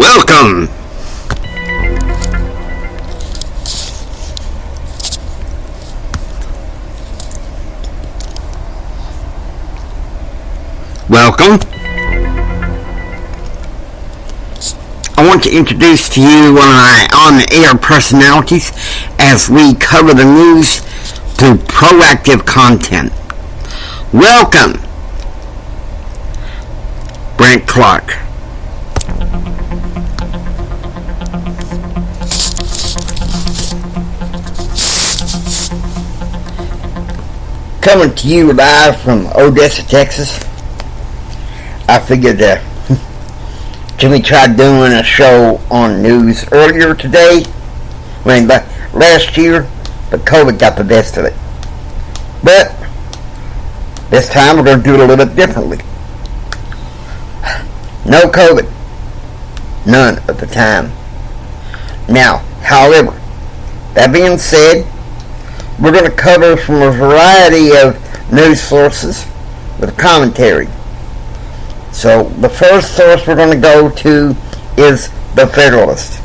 Welcome. Welcome. I want to introduce to you one of my on-air personalities as we cover the news through proactive content. Welcome, Brent Clark. Coming to you live from Odessa, Texas. I figured Jimmy tried doing a show on news earlier today, last year, but COVID got the best of it. But this time we're going to do it a little bit differently. No COVID. None at the time. Now, however, that being said, we're going to cover from a variety of news sources with commentary. So the first source we're going to go to is The Federalist.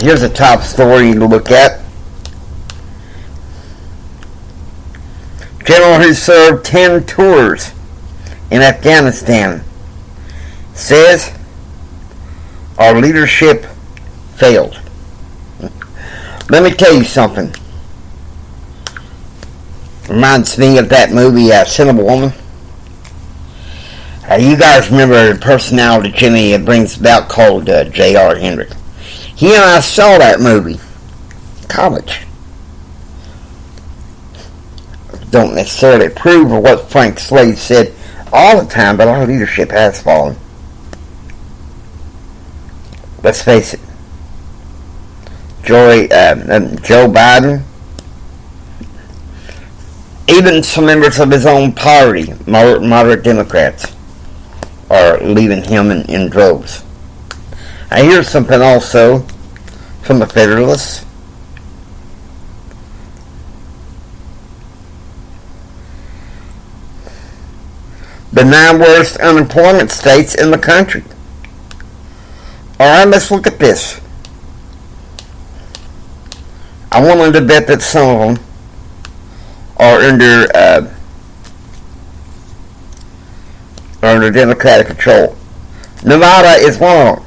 Here's a top story to look at. General who served 10 tours in Afghanistan says our leadership failed. Let me tell you something. Reminds me of that movie, Son of a Woman. You guys remember the personality Jimmy brings about called J.R. Hendrick. He and I saw that movie. College. Don't necessarily approve of what Frank Slade said all the time, but our leadership has fallen. Let's face it. Joe Biden, even some members of his own party, moderate Democrats, are leaving him in droves. I hear something also from the Federalists. The 9 worst unemployment states in the country. Alright, let's look at this. I wanted to bet that some of them are under Democratic control. Nevada is one of them.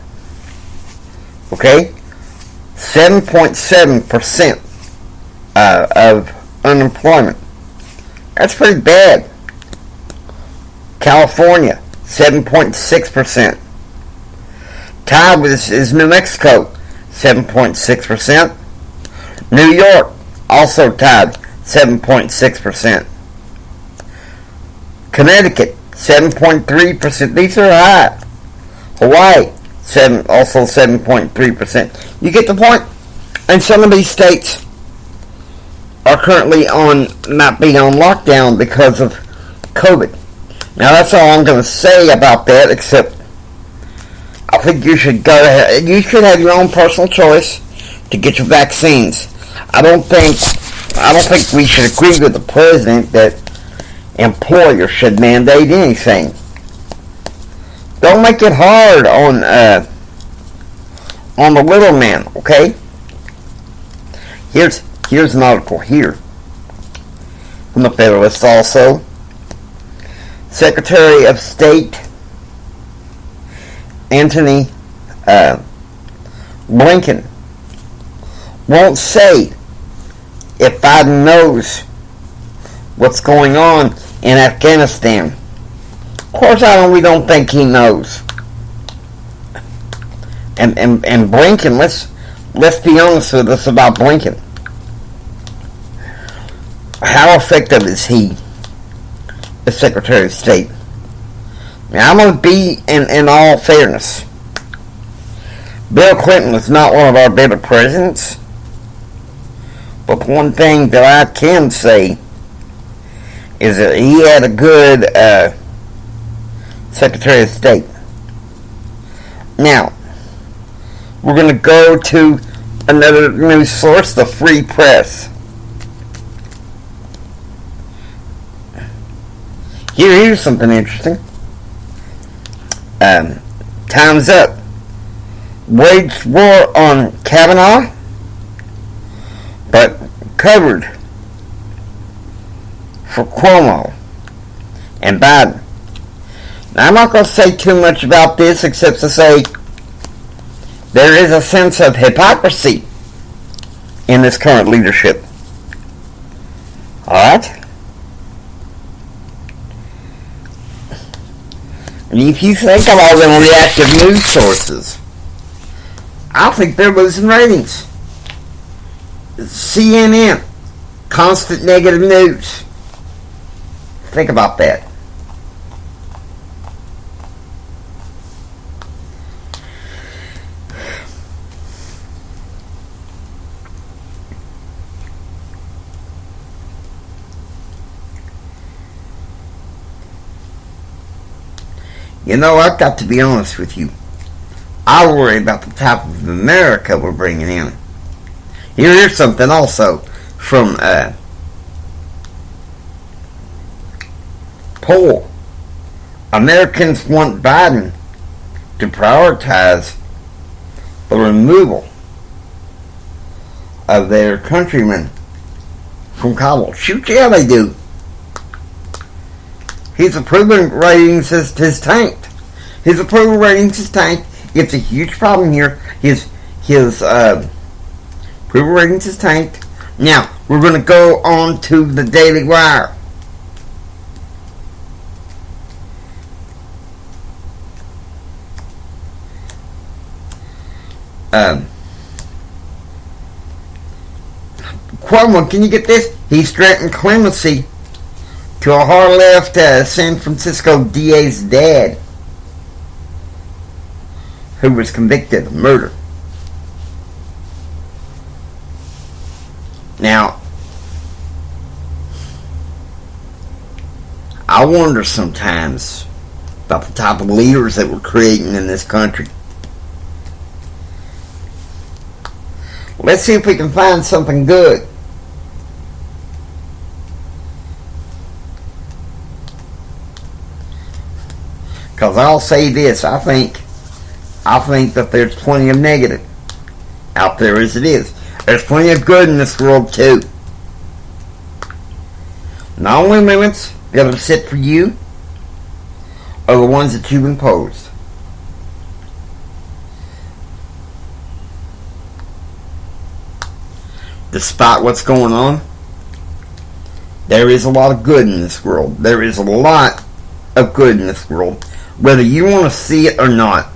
Okay? 7.7% of unemployment. That's pretty bad. California, 7.6%. Tied with this is New Mexico, 7.6%. New York, also tied, 7.6%. Connecticut, 7.3%. These are high. Hawaii, also 7.3%. You get the point? And some of these states are currently not being on lockdown because of COVID. Now that's all I'm going to say about that, except I think you should go ahead. You should have your own personal choice to get your vaccines. I don't think we should agree with the president that employers should mandate anything. Don't make it hard on the little man, okay? Here's an article here from the Federalist also. Secretary of State Antony Blinken won't say if Biden knows what's going on in Afghanistan. Of course, we don't think he knows. And Blinken, let's be honest with us about Blinken. How effective is he, the Secretary of State? Now, I'm going to be in all fairness. Bill Clinton was not one of our better presidents. But one thing that I can say is that he had a good Secretary of State. Now, we're going to go to another news source, the Free Press. Here's something interesting. Time's up. Waged war on Kavanaugh, but covered for Cuomo and Biden. Now, I'm not going to say too much about this except to say there is a sense of hypocrisy in this current leadership. Alright? And if you think of all them reactive news sources, I think they're losing ratings. CNN, constant negative news. Think about that. You know, I've got to be honest with you. I worry about the type of America we're bringing in. Here's something also from poll. Americans want Biden to prioritize the removal of their countrymen from Kabul. Shoot, yeah, they do. His approval ratings has tanked. His approval ratings has tanked. It's a huge problem here. His approval ratings has tanked. Now, we're going to go on to the Daily Wire. Cuomo, can you get this? He's granting clemency to a hard-left San Francisco DA's dad, who was convicted of murder. Now, I wonder sometimes about the type of leaders that we're creating in this country. Let's see if we can find something good. Because I'll say this, I think that there's plenty of negative out there as it is. There's plenty of good in this world too. The only limits that are set for you are the ones that you've imposed. Despite what's going on, there is a lot of good in this world. There is a lot of good in this world, whether you want to see it or not.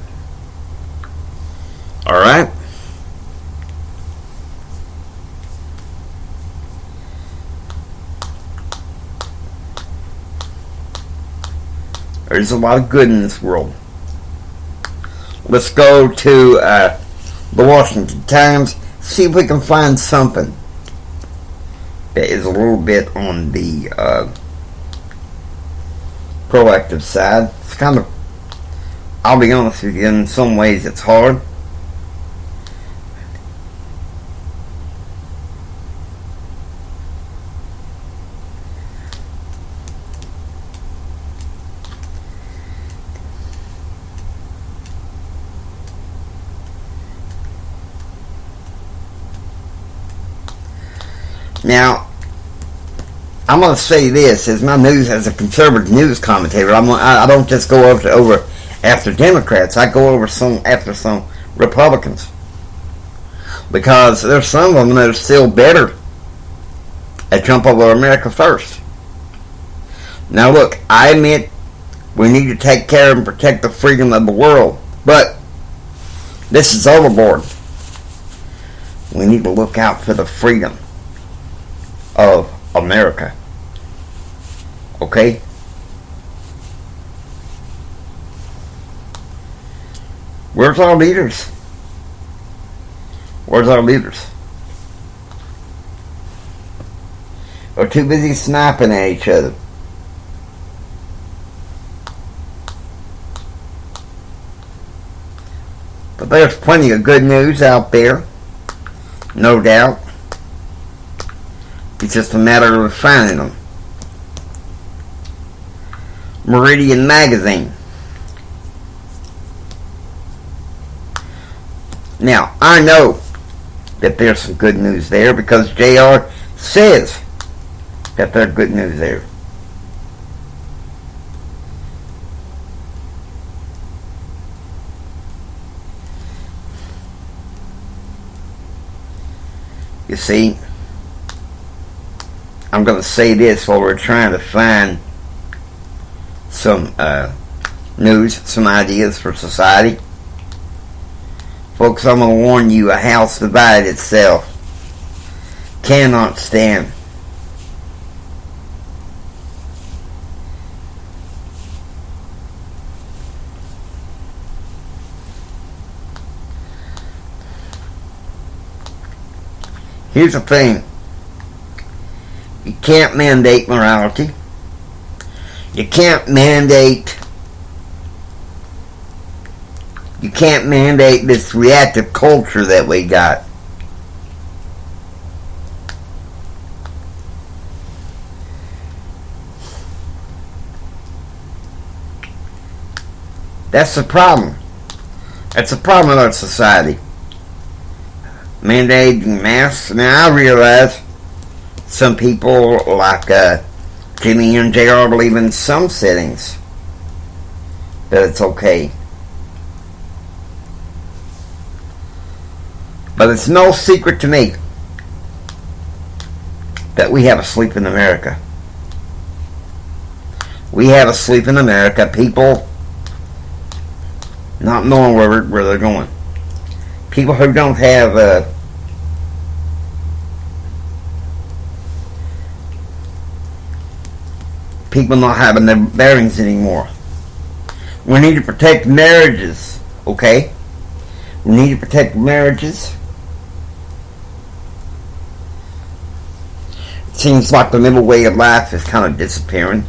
Alright? There's a lot of good in this world. Let's go to the Washington Times, see if we can find something that is a little bit on the proactive side. It's kind of, I'll be honest with you, in some ways it's hard. Now, I'm going to say this, as my news, as a conservative news commentator, I don't just go over after Democrats. I go over after some Republicans, because there's some of them that are still better at jump over America first. Now, look, I admit we need to take care and protect the freedom of the world, but this is overboard. We need to look out for the freedom of America. Okay? Where's our leaders? Where's our leaders? We're too busy sniping at each other. But there's plenty of good news out there, no doubt. It's just a matter of finding them. Meridian Magazine. Now, I know that there's some good news there because JR says that there's good news there. You see, I'm going to say this while we're trying to find some news, some ideas for society. Folks, I'm going to warn you, a house divided itself cannot stand. Here's the thing. You can't mandate morality. You can't mandate this reactive culture that we got. That's the problem. That's the problem with our society. Mandating masks. Now I realize some people like Jimmy and JR believe in some settings that it's okay. But it's no secret to me that we have a sleep in America. We have a sleep in America. People not knowing where they're going. People who don't have people not having their bearings anymore. We need to protect marriages, okay? We need to protect marriages. It seems like the middle way of life is kind of disappearing.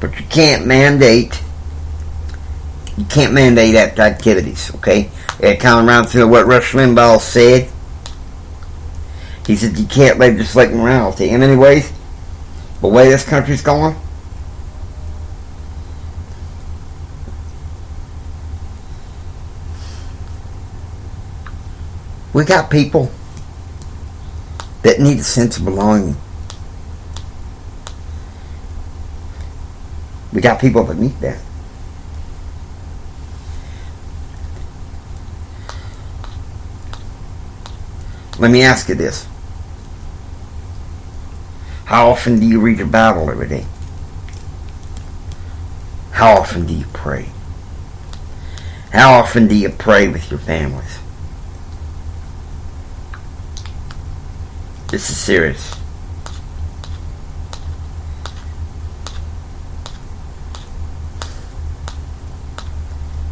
But you can't mandate activities, okay? It kind of rounds to what Rush Limbaugh said. He said you can't legislate morality. And anyways, the way this country's going, we got people that need a sense of belonging. We got people that need that. Let me ask you this. How often do you read your Bible every day? How often do you pray? How often do you pray with your families? This is serious.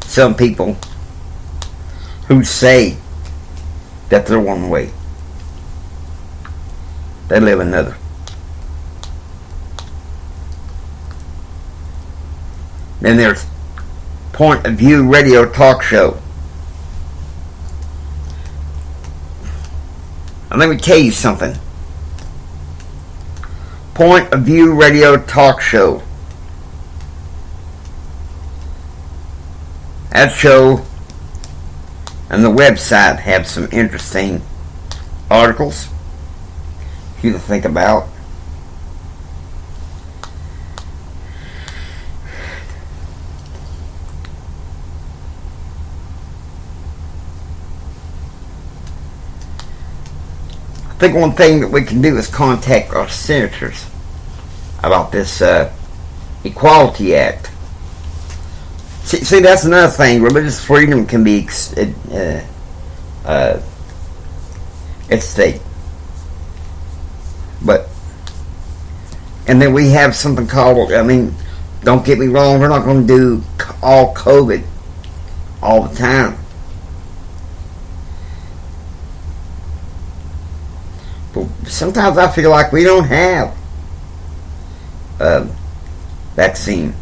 Some people who say that they're one way, they live another. Then there's Point of View radio talk show. And let me tell you something. Point of View radio talk show. That show and the website have some interesting articles for you to think about. I think one thing that we can do is contact our senators about this Equality Act. See, that's another thing. Religious freedom can be at stake. And then we have something called, don't get me wrong, we're not going to do all COVID all the time. But sometimes I feel like we don't have a vaccine.